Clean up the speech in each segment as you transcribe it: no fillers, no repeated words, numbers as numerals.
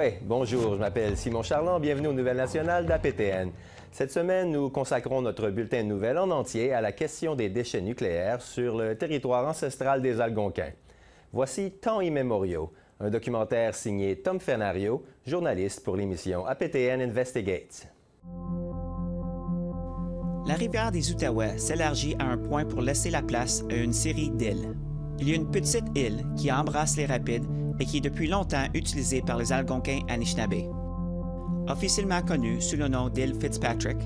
Oui, bonjour, je m'appelle Simon Charland, bienvenue aux Nouvelles nationales d'APTN. Cette semaine, nous consacrons notre bulletin de nouvelles en entier à la question des déchets nucléaires sur le territoire ancestral des Algonquins. Voici Temps immémoriaux, un documentaire signé Tom Fernario, journaliste pour l'émission APTN Investigates. La rivière des Outaouais s'élargit à un point pour laisser la place à une série d'îles. Il y a une petite île qui embrasse les rapides et qui est depuis longtemps utilisée par les Algonquins Anishinaabe. Officiellement connue sous le nom d'île Fitzpatrick,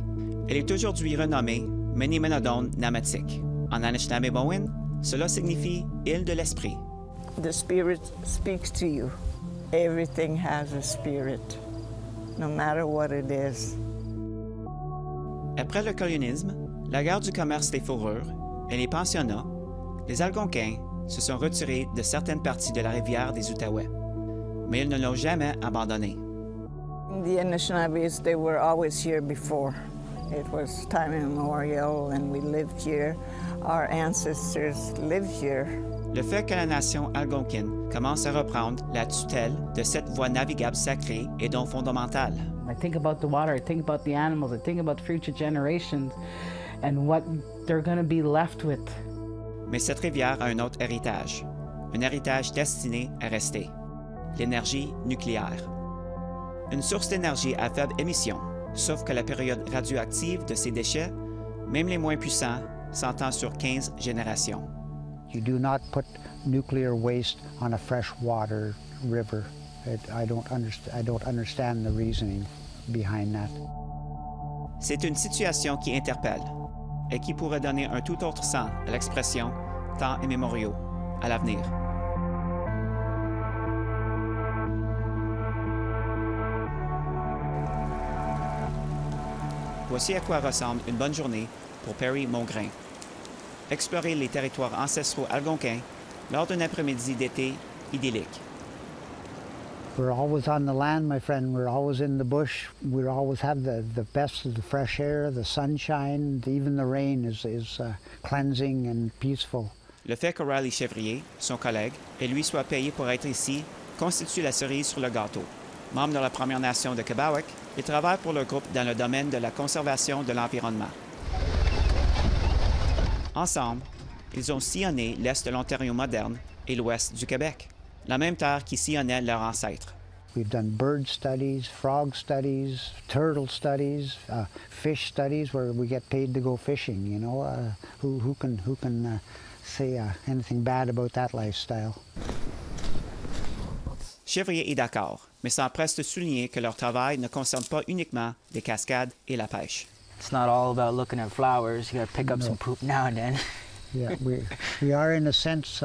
elle est aujourd'hui renommée Meni-Menadone Namatik. En Anishinaabe-Bowen, cela signifie île de l'esprit. The spirit speaks to you. Everything has a spirit, no matter what it is. Après le colonialisme, la guerre du commerce des fourrures et les pensionnats, les Algonquins se sont retirés de certaines parties de la rivière des Outaouais, mais ils ne l'ont jamais abandonnée. The Anishinabes, they were always here before. It was time immemorial and we lived here. Our ancestors lived here. Le fait que la nation algonquine commence à reprendre la tutelle de cette voie navigable sacrée est donc fondamental. I think about the water, I think about the animals, I think about future generations and what they're going to be left with. Mais cette rivière a un autre héritage, un héritage destiné à rester, l'énergie nucléaire. Une source d'énergie à faible émission, sauf que la période radioactive de ces déchets, même les moins puissants, s'entend sur 15 générations. You do not put nuclear waste on a freshwater river. I don't understand the reasoning behind that. C'est une situation qui interpelle et qui pourrait donner un tout autre sens à l'expression « temps immémoriaux » à l'avenir. Voici à quoi ressemble une bonne journée pour Perry Mongrain. Explorer les territoires ancestraux algonquins lors d'un après-midi d'été idyllique. We're always on the land, my friend. We're always in the bush. We always have the best of the fresh air, the sunshine, even the rain is cleansing and peaceful. Le fait que Riley Chevrier, son collègue, et lui soient payés pour être ici constitue la cerise sur le gâteau. Membre de la Première Nation de Kabawek, il travaille pour le groupe dans le domaine de la conservation de l'environnement. Ensemble, ils ont sillonné l'est de l'Ontario moderne et l'ouest du Québec, la même terre qui sillonnait leurs ancêtres. We've done bird studies, frog studies, turtle studies, fish studies where we get paid to go fishing, you know. Who can say anything bad about that lifestyle? Chevrier est d'accord, mais s'empresse de souligner que leur travail ne concerne pas uniquement les cascades et la pêche. It's not all about looking at flowers. You got to pick up some poop now and then. Yeah, we are in a sense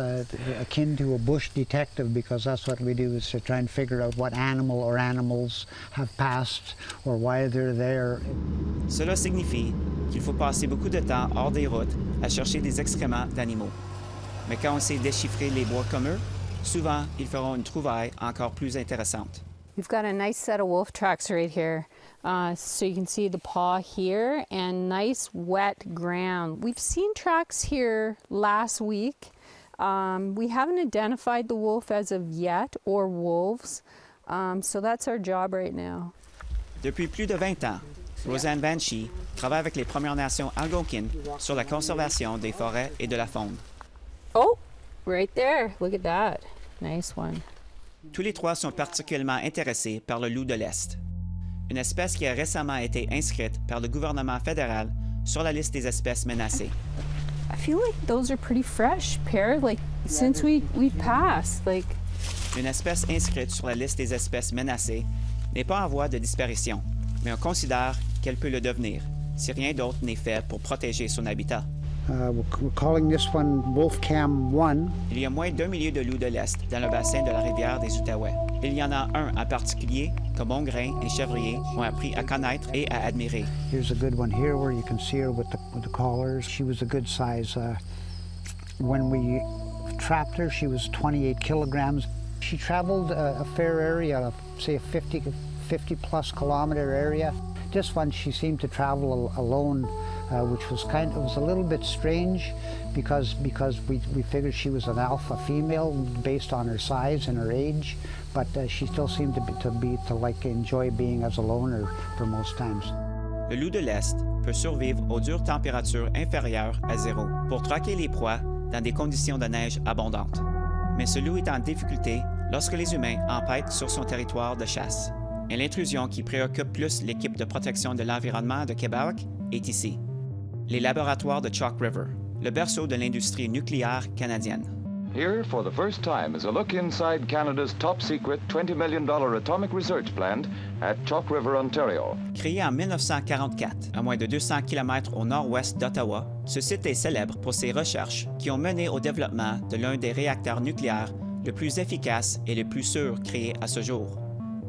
akin to a bush detective because that's what we do is to try and figure out what animal or animals have passed or why they're there. Cela signifie qu'il faut passer beaucoup de temps hors des routes à chercher des excréments d'animaux. Mais quand on sait déchiffrer les bois comme eux, souvent ils feront une trouvaille encore plus intéressante. We've got a nice set of wolf tracks right here. So you can see the paw here and nice wet ground. We've seen tracks here last week. We haven't identified the wolf as of yet or wolves. So that's our job right now. Depuis plus de 20 ans, Roseanne Banshee travaille avec les Premières Nations algonquines sur la conservation des forêts et de la faune. Oh, right there. Look at that. Nice one. Tous les trois sont particulièrement intéressés par le loup de l'Est, une espèce qui a récemment été inscrite par le gouvernement fédéral sur la liste des espèces menacées. I feel like those are pretty fresh, Per. Like, since we passed, like... Une espèce inscrite sur la liste des espèces menacées n'est pas en voie de disparition, mais on considère qu'elle peut le devenir si rien d'autre n'est fait pour protéger son habitat. We're calling this one Wolfcam 1. Il y a moins d'1 million de loups de l'Est dans le bassin de la rivière des Outaouais. Il y en a un en particulier que Mongrain et Chevrier ont appris à connaître et à admirer. Here's a good one here where you can see her with the collars. She was a good size. When we trapped her, she was 28 kilograms. She traveled a fair area, say a 50 plus kilometer area. this one she seemed to travel alone, which was it was a little bit strange because we figured she was an alpha female based on her size and her age, but she still seemed to like enjoy being as a loner for most times. Le loup de l'Est peut survivre aux dures températures inférieures à zéro pour traquer les proies dans des conditions de neige abondantes. Mais ce loup est en difficulté lorsque les humains empêtent sur son territoire de chasse. Et l'intrusion qui préoccupe plus l'équipe de protection de l'environnement de Québec est ici. Les laboratoires de Chalk River, le berceau de l'industrie nucléaire canadienne. Here, for the first time, is a look inside Canada's top-secret $20 million atomic research plant at Chalk River, Ontario. Créé en 1944, à moins de 200 km au nord-ouest d'Ottawa, ce site est célèbre pour ses recherches qui ont mené au développement de l'un des réacteurs nucléaires le plus efficace et le plus sûr créé à ce jour.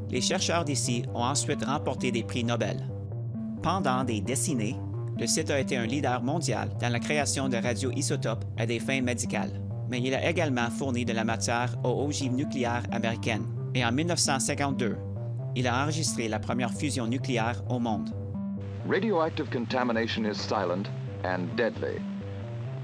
Les chercheurs d'ici ont ensuite remporté des prix Nobel. Pendant des décennies, le site a été un leader mondial dans la création de radioisotopes à des fins médicales. Mais il a également fourni de la matière aux ogives nucléaires américaines. Et en 1952, il a enregistré la première fusion nucléaire au monde. Radioactive contamination is silent and deadly.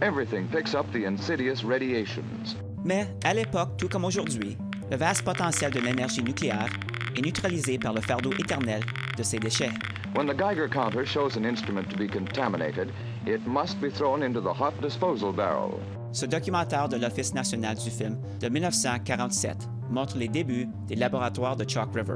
Everything picks up the insidious radiations. Mais à l'époque, tout comme aujourd'hui, le vaste potentiel de l'énergie nucléaire est neutralisé par le fardeau éternel de ses déchets. When the Geiger counter shows an instrument to be contaminated, it must be thrown into the hot disposal barrel. Ce documentaire de l'Office national du film de 1947 montre les débuts des laboratoires de Chalk River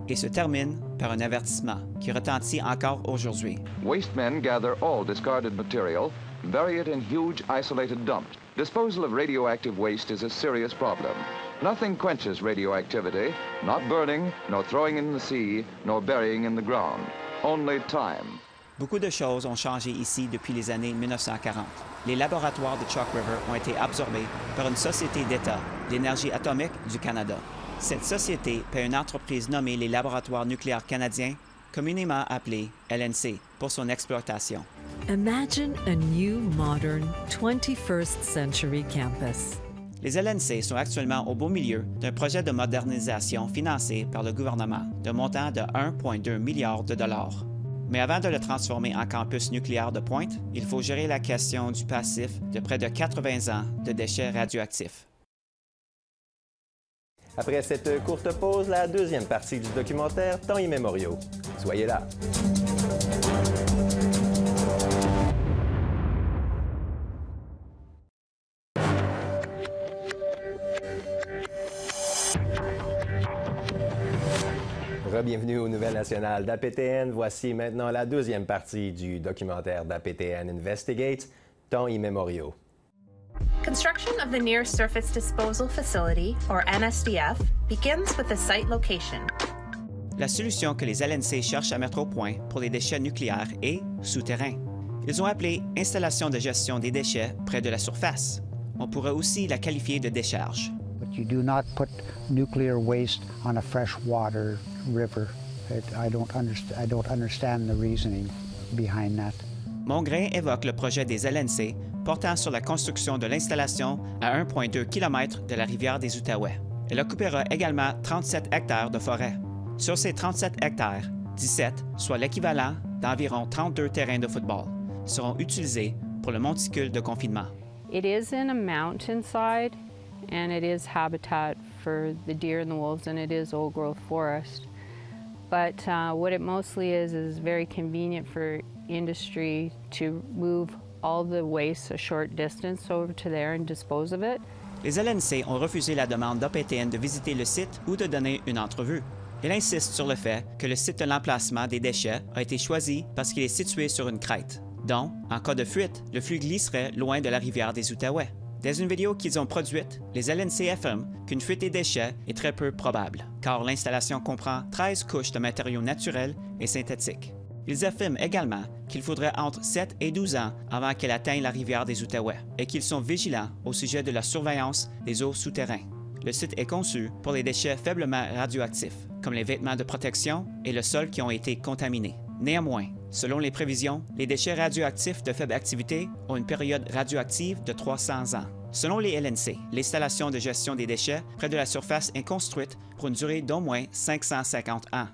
et se termine par un avertissement qui retentit encore aujourd'hui. Waste men gather all discarded material, bury it in huge isolated dumps. Disposal of radioactive waste is a serious problem. Nothing quenches radioactivity, not burning, nor throwing in the sea, nor burying in the ground. Only time. Beaucoup de choses ont changé ici depuis les années 1940. Les laboratoires de Chalk River ont été absorbés par une société d'État, l'Énergie atomique du Canada. Cette société paie une entreprise nommée les Laboratoires nucléaires canadiens, communément appelée LNC, pour son exploitation. Imagine a new, modern, 21st century campus. Les LNC sont actuellement au beau milieu d'un projet de modernisation financé par le gouvernement d'un montant de 1,2 milliard de dollars. Mais avant de le transformer en campus nucléaire de pointe, il faut gérer la question du passif de près de 80 ans de déchets radioactifs. Après cette courte pause, la deuxième partie du documentaire Temps immémoriaux. Soyez là. Bienvenue aux Nouvelles nationales d'APTN. Voici maintenant la deuxième partie du documentaire d'APTN Investigate, Temps immémoriaux. Construction of the Near Surface Disposal Facility, or NSDF, begins with the site location. La solution que les LNC cherchent à mettre au point pour les déchets nucléaires est souterrain. Ils ont appelé installation de gestion des déchets près de la surface. On pourrait aussi la qualifier de décharge. But you do not put nuclear waste on a freshwater river. I don't understand the reasoning behind that. Mongrain évoque le projet des LNC portant sur la construction de l'installation à 1,2 km de la rivière des Outaouais. Elle occupera également 37 hectares de forêt. Sur ces 37 hectares, 17, soit l'équivalent d'environ 32 terrains de football, seront utilisés pour le monticule de confinement. It is in a mountainside, and it is habitat for the deer and the wolves, and it is old-growth forest. But what it mostly is very convenient for industry to move all the waste a short distance over to there and dispose of it. Les LNC ont refusé la demande d'APTN de visiter le site ou de donner une entrevue. Il insiste sur le fait que le site de l'emplacement des déchets a été choisi parce qu'il est situé sur une crête. Donc, en cas de fuite, le flux glisserait loin de la rivière des Outaouais. Dans une vidéo qu'ils ont produite, les LNC affirment qu'une fuite des déchets est très peu probable, car l'installation comprend 13 couches de matériaux naturels et synthétiques. Ils affirment également qu'il faudrait entre 7 et 12 ans avant qu'elle atteigne la rivière des Outaouais et qu'ils sont vigilants au sujet de la surveillance des eaux souterraines. Le site est conçu pour les déchets faiblement radioactifs, comme les vêtements de protection et le sol qui ont été contaminés. Néanmoins, selon les prévisions, les déchets radioactifs de faible activité ont une période radioactive de 300 ans. Selon les LNC, l'installation de gestion des déchets près de la surface est construite pour une durée d'au moins 550 ans.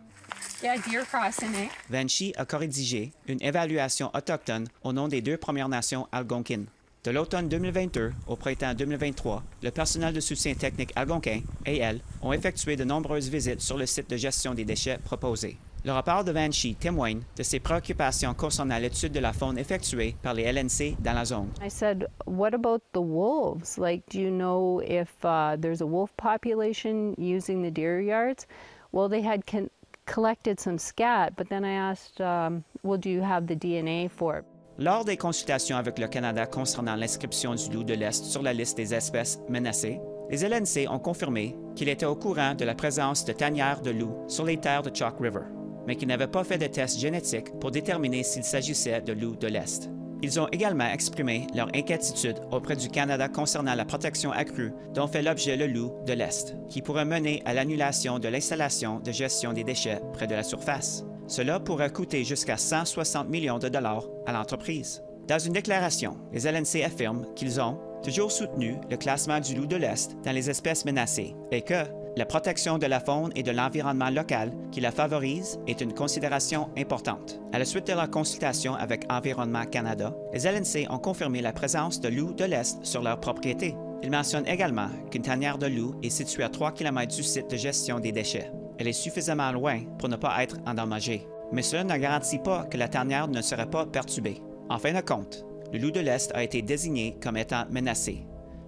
Yeah, deer crossing, eh? Vanchi a co-rédigé une évaluation autochtone au nom des 2 Premières Nations algonquines. De l'automne 2022 au printemps 2023, le personnel de soutien technique algonquin et elle ont effectué de nombreuses visites sur le site de gestion des déchets proposé. Le rapport de Vanchi témoigne de ses préoccupations concernant l'étude de la faune effectuée par les LNC dans la zone. I said, what about the wolves? Like, do you know if there's a wolf population using the deer yards? Well, they had collected some scat, but then I asked, well, do you have the DNA for it? Lors des consultations avec le Canada concernant l'inscription du loup de l'Est sur la liste des espèces menacées, les LNC ont confirmé qu'il était au courant de la présence de tanières de loups sur les terres de Chalk River, mais qu'ils n'avaient pas fait de tests génétiques pour déterminer s'il s'agissait de loups de l'Est. Ils ont également exprimé leur inquiétude auprès du Canada concernant la protection accrue dont fait l'objet le loup de l'Est, qui pourrait mener à l'annulation de l'installation de gestion des déchets près de la surface. Cela pourrait coûter jusqu'à 160 millions de dollars à l'entreprise. Dans une déclaration, les LNC affirment qu'ils ont toujours soutenu le classement du loup de l'Est dans les espèces menacées et que la protection de la faune et de l'environnement local qui la favorise est une considération importante. À la suite de leur consultation avec Environnement Canada, les LNC ont confirmé la présence de loups de l'Est sur leur propriété. Ils mentionnent également qu'une tanière de loup est située à 3 km du site de gestion des déchets. Elle est suffisamment loin pour ne pas être endommagée. Mais cela ne garantit pas que la tanière ne serait pas perturbée. En fin de compte, le loup de l'Est a été désigné comme étant menacé.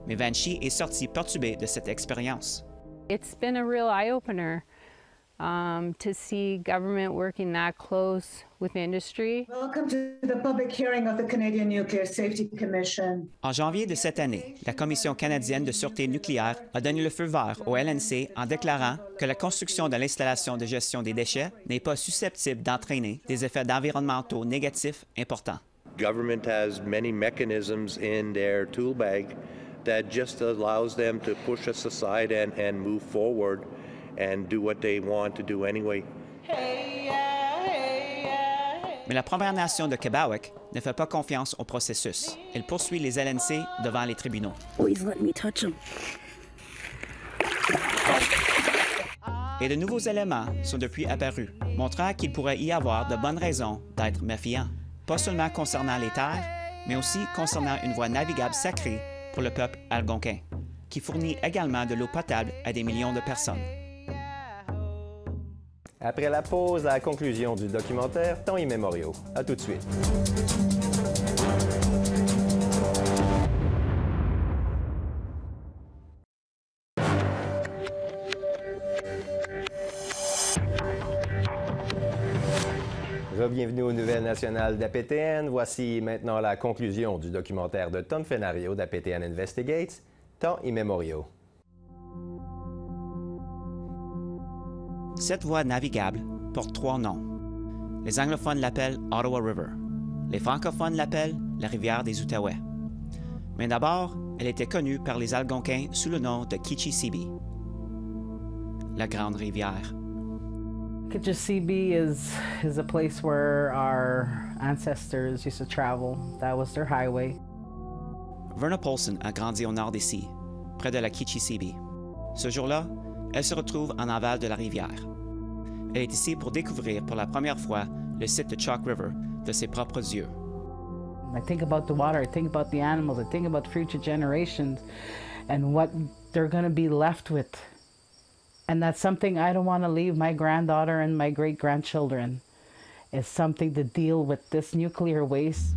Mais Vanchi est sorti perturbé de cette expérience. It's been a real eye-opener to see government working that close with industry. Welcome to the public hearing of the Canadian Nuclear Safety Commission. En janvier de cette année, la Commission canadienne de sûreté nucléaire a donné le feu vert au LNC en déclarant que la construction de l'installation de gestion des déchets n'est pas susceptible d'entraîner des effets environnementaux négatifs importants. Government has many mechanisms in their tool bag that just allows them to push us aside and move forward and do what they want to do anyway. Mais la Première Nation de Kebawak ne fait pas confiance au processus. Elle poursuit les LNC devant les tribunaux. Please let me touch him. Et de nouveaux éléments sont depuis apparus, montrant qu'il pourrait y avoir de bonnes raisons d'être méfiant, pas seulement concernant les terres, mais aussi concernant une voie navigable sacrée pour le peuple algonquin, qui fournit également de l'eau potable à des millions de personnes. Après la pause, la conclusion du documentaire Temps immémoriaux. À tout de suite. Bienvenue aux Nouvelles nationales d'APTN. Voici maintenant la conclusion du documentaire de Tom Fenario d'APTN Investigates, Temps immémoriaux. Cette voie navigable porte 3 noms. Les anglophones l'appellent Ottawa River. Les francophones l'appellent la rivière des Outaouais. Mais d'abord, elle était connue par les Algonquins sous le nom de Kichisibi, la Grande Rivière. Kichisibi is a place where our ancestors used to travel. That was their highway. Verna Paulson a grandi au nord d'ici, près de la Kichisibi. Ce jour-là, elle se retrouve en aval de la rivière. Elle est ici pour découvrir pour la première fois le site de Chalk River de ses propres yeux. I think about the water, I think about the animals, I think about future generations and what they're going to be left with. And that's something I don't want to leave my granddaughter and my great-grandchildren, is something to deal with this nuclear waste.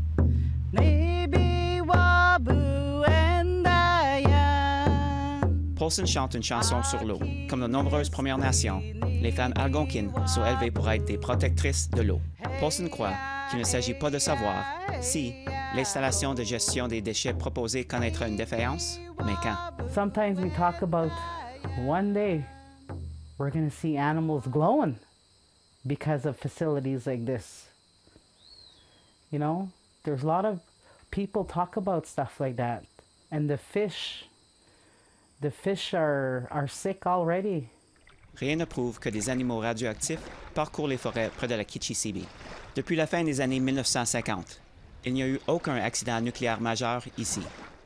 Paulson chante une chanson sur l'eau. Comme de nombreuses Premières Nations, les femmes algonquines sont élevées pour être des protectrices de l'eau. Paulson croit qu'il ne s'agit pas de savoir si l'installation de gestion des déchets proposée connaîtra une défaillance, mais quand. Sometimes we talk about one day we're going to see animals glowing because of facilities like this. You know, there's a lot of people talk about stuff like that. And the fish are sick already. Rien ne prouve que des animaux radioactifs parcourent les forêts près de la Kichisibi. Depuis la fin des années 1950, il n'y a eu aucun accident nucléaire majeur ici.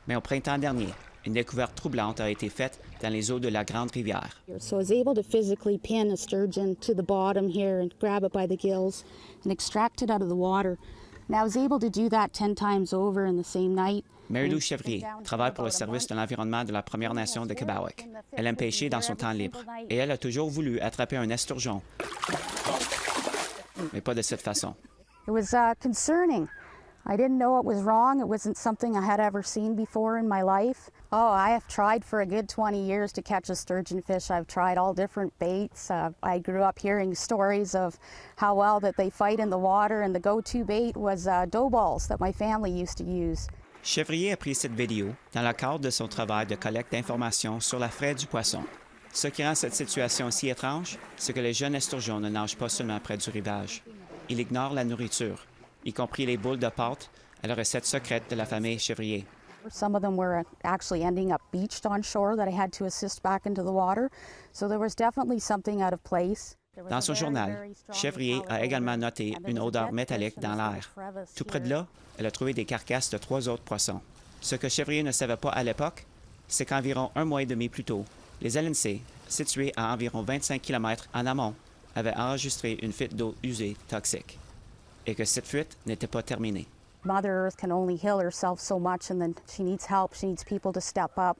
Mais au printemps dernier, une découverte troublante a été faite dans les eaux de la Grande Rivière. So I was able to physically pin a sturgeon to the bottom here and grab it by the gills and extract it out of the water. And I was able to do that 10 times over in the same night. Mary-Lou Chevrier travaille pour le service de l'environnement de la Première Nation de Kebawak. Elle aime pêcher dans son temps libre et elle a toujours voulu attraper un esturgeon, mais pas de cette façon. It was concerning. I didn't know it was wrong. It wasn't something I had ever seen before in my life. Oh, I have tried for a good 20 years to catch a sturgeon fish. I've tried all different baits. I grew up hearing stories of how well that they fight in the water, and the go-to bait was dough balls that my family used to use. Chevrier a pris cette vidéo dans le cadre de son travail de collecte d'informations sur la fraie du poisson. Ce qui rend cette situation si étrange, c'est que les jeunes esturgeons ne nagent pas seulement près du rivage. Ils ignorent la nourriture, y compris les boules de pâte à la recette secrète de la famille Chevrier. Some of them were actually ending up beached on shore that I had to assist back into the water. So there was definitely something out of place. Dans son journal, Chevrier a également noté une odeur métallique dans l'air. Tout près de là, elle a trouvé des carcasses de 3 autres poissons. Ce que Chevrier ne savait pas à l'époque, c'est qu'environ 1 mois et demi plus tôt, les LNC, situés à environ 25 km en amont, avaient enregistré une fuite d'eau usée toxique et que cette fuite n'était pas terminée. Mother Earth can only heal herself so much, and then she needs help. She needs people to step up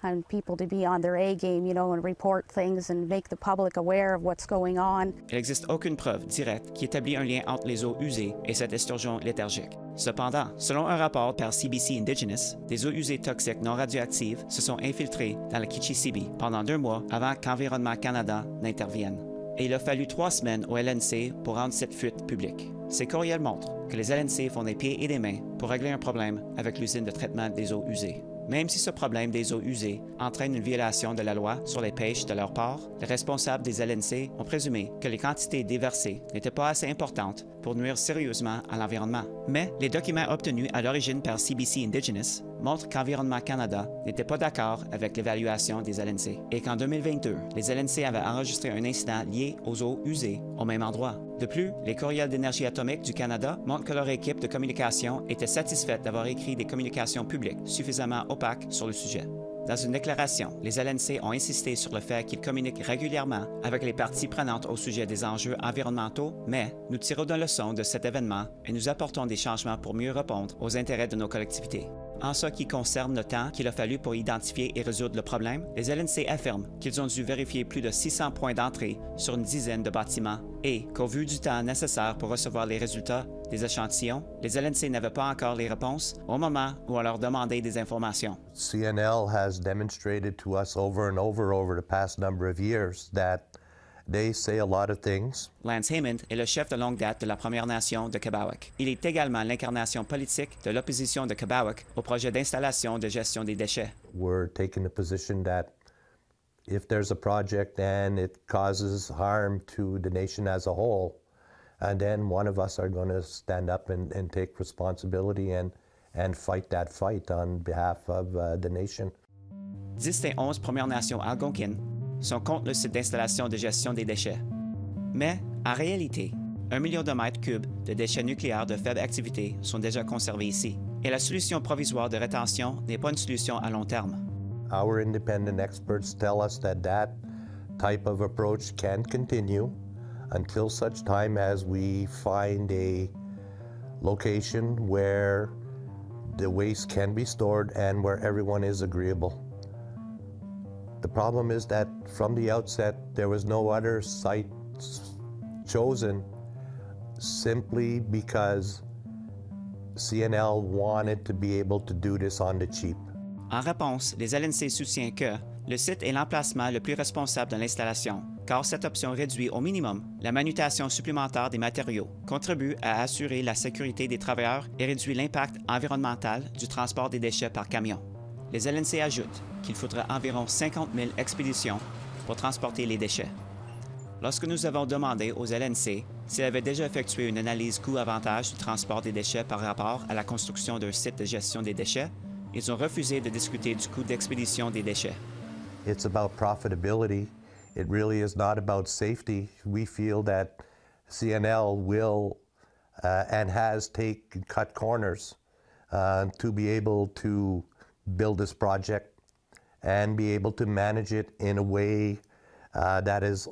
and people to be on their A game, you know, and report things and make the public aware of what's going on. Il n'existe aucune preuve directe qui établit un lien entre les eaux usées et cet esturgeon léthargique. Cependant, selon un rapport par CBC Indigenous, des eaux usées toxiques non radioactives se sont infiltrées dans le Kichisibi pendant 2 mois avant qu'Environnement Canada n'intervienne. Et il a fallu 3 semaines au LNC pour rendre cette fuite publique. Ces courriels montrent que les LNC font des pieds et des mains pour régler un problème avec l'usine de traitement des eaux usées. Même si ce problème des eaux usées entraîne une violation de la loi sur les pêches de leur part, les responsables des LNC ont présumé que les quantités déversées n'étaient pas assez importantes pour nuire sérieusement à l'environnement. Mais les documents obtenus à l'origine par CBC Indigenous montrent qu'Environnement Canada n'était pas d'accord avec l'évaluation des LNC et qu'en 2022, les LNC avaient enregistré un incident lié aux eaux usées au même endroit. De plus, les courriels d'Énergie atomique du Canada montrent que leur équipe de communication était satisfaite d'avoir écrit des communications publiques suffisamment opaques sur le sujet. Dans une déclaration, les LNC ont insisté sur le fait qu'ils communiquent régulièrement avec les parties prenantes au sujet des enjeux environnementaux, mais nous tirons de leçons de cet événement et nous apportons des changements pour mieux répondre aux intérêts de nos collectivités. En ce qui concerne le temps qu'il a fallu pour identifier et résoudre le problème, les LNC affirment qu'ils ont dû vérifier plus de 600 points d'entrée sur une dizaine de bâtiments et qu'au vu du temps nécessaire pour recevoir les résultats des échantillons, les LNC n'avaient pas encore les réponses au moment où on leur demandait des informations. CNL has demonstrated to us over and over the past number of years that they say a lot of things. Lance Haymond est le chef de longue date de la Première Nation de Kebawak. Il est également l'incarnation politique de l'opposition de Kebawak au projet d'installation de gestion des déchets. We're taking the position that if there's a project and it causes harm to the nation as a whole, and then one of us are going to stand up and take responsibility and fight that fight on behalf of the nation. 10 des 11 Premières Nations algonquines sont contre le site d'installation de gestion des déchets. Mais, en réalité, 1 million de mètres cubes de déchets nucléaires de faible activité sont déjà conservés ici. Et la solution provisoire de rétention n'est pas une solution à long terme. Our independent experts tell us that type of approach can continue until such time as we find a location where the waste can be stored and where everyone is agreeable. The problem is that from the outset, there was no other site chosen simply because CNL wanted to be able to do this on the cheap. En réponse, les LNC soutiennent que le site est l'emplacement le plus responsable de l'installation, car cette option réduit au minimum la manutention supplémentaire des matériaux, contribue à assurer la sécurité des travailleurs et réduit l'impact environnemental du transport des déchets par camion. Les LNC ajoutent qu'il faudra environ 50 000 expéditions pour transporter les déchets. Lorsque nous avons demandé aux LNC s'ils avaient déjà effectué une analyse coût-avantage du transport des déchets par rapport à la construction d'un site de gestion des déchets, ils ont refusé de discuter du coût d'expédition des déchets. It's about profitability. It really is not about safety. We feel that CNL will and has cut corners to be able to build this project and be able to manage it in a way that is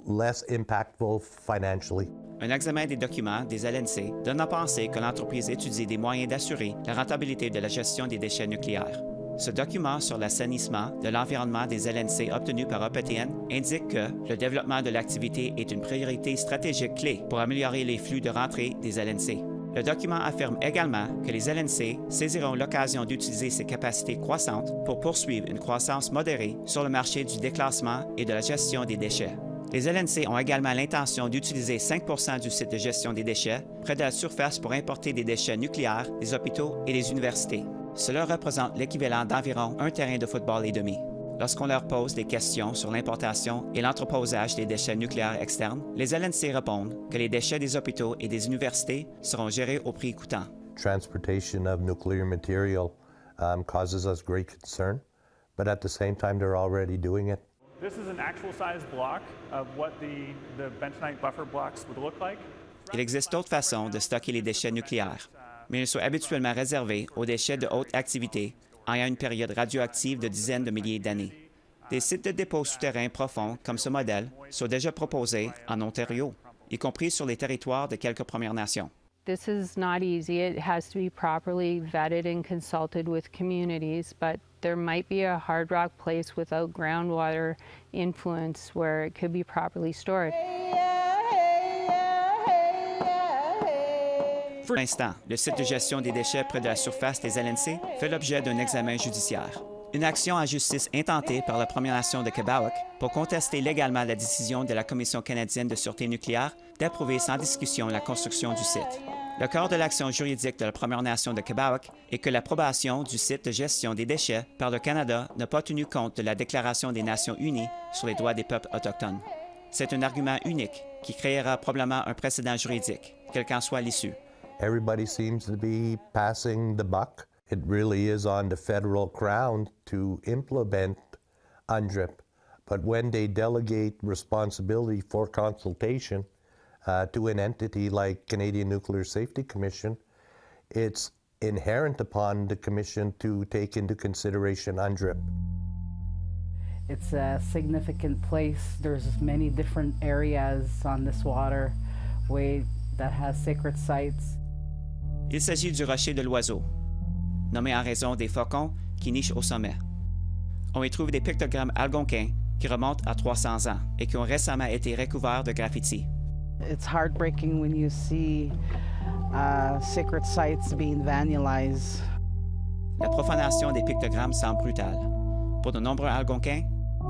less impactful financially. Un examen des documents des LNC donne à penser que l'entreprise étudie des moyens d'assurer la rentabilité de la gestion des déchets nucléaires. Ce document sur l'assainissement de l'environnement des LNC obtenu par APTN indique que le développement de l'activité est une priorité stratégique clé pour améliorer les flux de rentrée des LNC. Le document affirme également que les LNC saisiront l'occasion d'utiliser ces capacités croissantes pour poursuivre une croissance modérée sur le marché du déclassement et de la gestion des déchets. Les LNC ont également l'intention d'utiliser 5 % du site de gestion des déchets près de la surface pour importer des déchets nucléaires des hôpitaux et des universités. Cela représente l'équivalent d'environ un terrain de football et demi. Lorsqu'on leur pose des questions sur l'importation et l'entreposage des déchets nucléaires externes, les LNC répondent que les déchets des hôpitaux et des universités seront gérés au prix coûtant. Transportation of nuclear material causes us great concern, but at the same time, they're already doing it. This is an actual size block of what the bentonite buffer blocks would look like. Il existe d'autres façons de stocker les déchets nucléaires, mais ils sont habituellement réservés aux déchets de haute activité ayant une période radioactive de dizaines de milliers d'années. Des sites de dépôt souterrains profonds comme ce modèle sont déjà proposés en Ontario, y compris sur les territoires de quelques Premières Nations. This is not easy. It has to be properly vetted and consulted with communities, but there might be a hard rock place without groundwater influence where it could be properly stored. Pour l'instant, le site de gestion des déchets près de la surface des LNC fait l'objet d'un examen judiciaire. Une action en justice intentée par la Première Nation de Kebawak pour contester légalement la décision de la Commission canadienne de sûreté nucléaire d'approuver sans discussion la construction du site. Le cœur de l'action juridique de la Première Nation de Kebawak est que l'approbation du site de gestion des déchets par le Canada n'a pas tenu compte de la Déclaration des Nations unies sur les droits des peuples autochtones. C'est un argument unique qui créera probablement un précédent juridique, quelle qu'en soit l'issue. Everybody seems to be passing the buck. It really is on the federal crown to implement UNDRIP. But when they delegate responsibility for consultation to an entity like Canadian Nuclear Safety Commission, it's inherent upon the Commission to take into consideration UNDRIP. It's a significant place. There's many different areas on this waterway that has sacred sites. Il s'agit du rocher de l'oiseau, nommé en raison des faucons qui nichent au sommet. On y trouve des pictogrammes algonquins qui remontent à 300 ans et qui ont récemment été recouverts de graffitis. It's heartbreaking when you see sacred sites being vandalized. La profanation des pictogrammes semble brutale. Pour de nombreux Algonquins,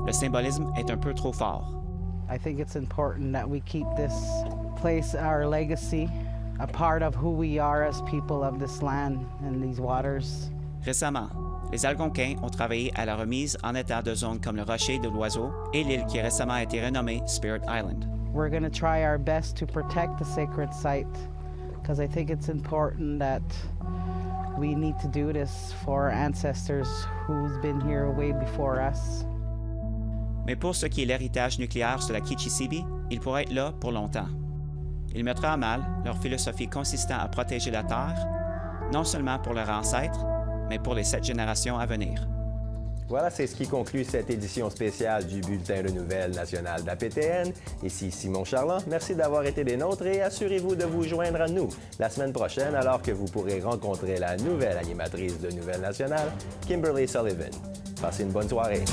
le symbolisme est un peu trop fort. I think it's important that we keep this place, our legacy, a part of who we are as people of this land and these waters. Récemment, les Algonquins ont travaillé à la remise en état de zones comme le Rocher de l'Oiseau et l'île qui a récemment été renommée Spirit Island. We're going to try our best to protect the sacred site because I think it's important that we need to do this for our ancestors who's been here way before us. Mais pour ce qui est l'héritage nucléaire sur la Kichisibi, il pourrait être là pour longtemps. Il mettra à mal leur philosophie consistant à protéger la Terre, non seulement pour leurs ancêtres, mais pour les 7 générations à venir. Voilà, c'est ce qui conclut cette édition spéciale du Bulletin de nouvelles national d'APTN. Ici Simon Charland. Merci d'avoir été des nôtres et assurez-vous de vous joindre à nous la semaine prochaine alors que vous pourrez rencontrer la nouvelle animatrice de Nouvelles nationales, Kimberly Sullivan. Passez une bonne soirée.